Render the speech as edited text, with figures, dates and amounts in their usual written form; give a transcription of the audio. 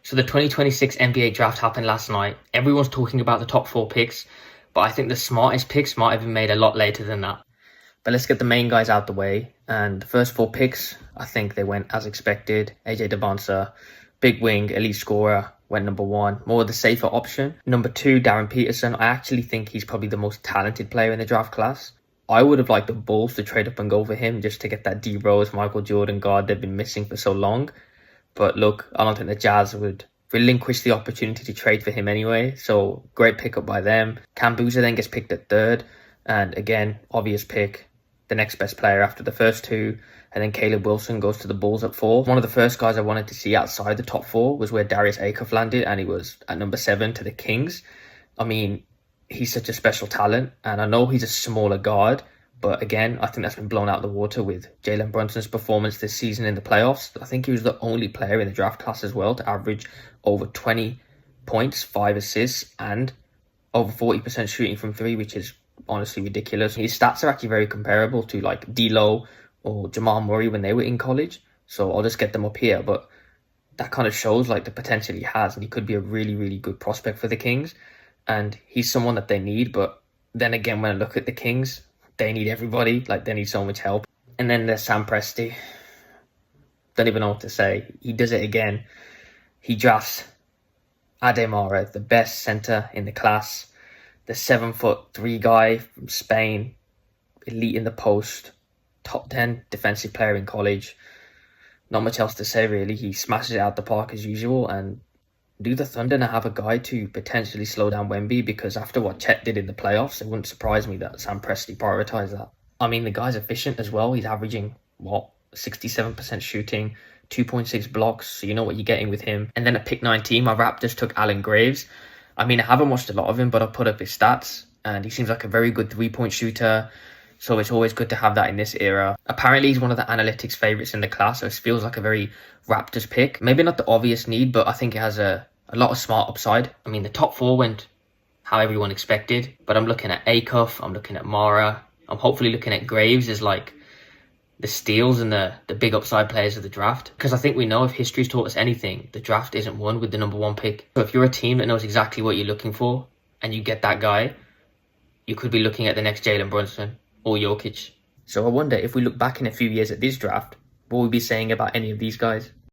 So the 2026 NBA draft happened last night. Everyone's talking about the top 4 picks, but I think the smartest picks might have been made a lot later than that. But let's get the main guys out the way. And the first 4 picks, I think they went as expected. AJ Dybantsa, big wing, elite scorer, went number 1. More of the safer option. Number 2, Darryn Peterson. I actually think he's probably the most talented player in the draft class. I would have liked the Bulls to trade up and go for him just to get that D Rose, Michael Jordan guard they've been missing for so long. But look, I don't think the Jazz would relinquish the opportunity to trade for him anyway. So great pickup by them. Cam Boozer then gets picked at 3rd. And again, obvious pick. The next best player after the first 2. And then Caleb Wilson goes to the Bulls at 4. One of the first guys I wanted to see outside the top 4 was where Darius Acuff landed. And he was at number 7 to the Kings. I mean, he's such a special talent. And I know he's a smaller guard. But again, I think that's been blown out of the water with Jalen Brunson's performance this season in the playoffs. I think he was the only player in the draft class as well to average over 20 points, 5 assists, and over 40% shooting from 3, which is honestly ridiculous. His stats are actually very comparable to like D'Lo or Jamal Murray when they were in college. So I'll just get them up here. But that kind of shows like the potential he has. And he could be a really, really good prospect for the Kings. And he's someone that they need. But then again, when I look at the Kings, they need everybody. Like, they need so much help. And then there's Sam Presti. Don't even know what to say. He does it again. He drafts Aday Mara, the best centre in the class. The 7'3" guy from Spain. Elite in the post. Top 10 defensive player in college. Not much else to say, really. He smashes it out the park as usual. And do the Thunder now have a guy to potentially slow down Wemby? Because after what Chet did in the playoffs, it wouldn't surprise me that Sam Presti prioritised that. I mean, the guy's efficient as well. He's averaging, 67% shooting, 2.6 blocks. So you know what you're getting with him. And then at pick 19, my Raptors took Allen Graves. I mean, I haven't watched a lot of him, but I put up his stats. And he seems like a very good 3-point shooter. So it's always good to have that in this era. Apparently, he's one of the analytics favourites in the class. So it feels like a very Raptors pick. Maybe not the obvious need, but I think it has a lot of smart upside. I mean, the top 4 went how everyone expected. But I'm looking at Acuff. I'm looking at Mara. I'm hopefully looking at Graves as like the steals and the big upside players of the draft. Because I think we know if history's taught us anything, the draft isn't won with the number 1 pick. So if you're a team that knows exactly what you're looking for and you get that guy, you could be looking at the next Jalen Brunson or Jokic. So I wonder if we look back in a few years at this draft, what we'll be saying about any of these guys.